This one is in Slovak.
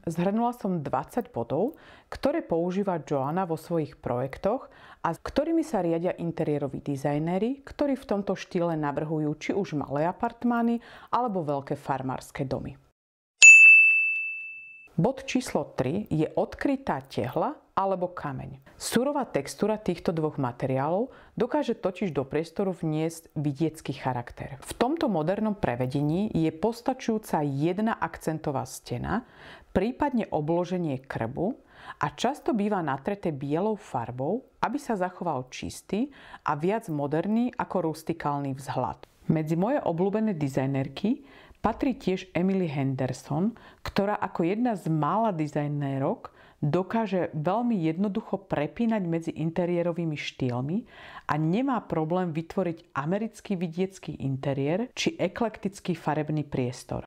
Zhrnula som 20 bodov, ktoré používa Joanna vo svojich projektoch a ktorými sa riadia interiéroví dizajnéri, ktorí v tomto štýle navrhujú či už malé apartmány alebo veľké farmárske domy. Bod číslo 3 je odkrytá tehla alebo kameň. Surová textúra týchto dvoch materiálov dokáže totiž do priestoru vniesť vidiecký charakter. V tomto modernom prevedení je postačujúca jedna akcentová stena, prípadne obloženie krbu a často býva natreté bielou farbou, aby sa zachoval čistý a viac moderný ako rustikálny vzhľad. Medzi moje obľúbené dizajnerky patrí tiež Emily Henderson, ktorá ako jedna z mála dizajnérok dokáže veľmi jednoducho prepínať medzi interiérovými štýlmi a nemá problém vytvoriť americký vidiecký interiér či eklektický farebný priestor.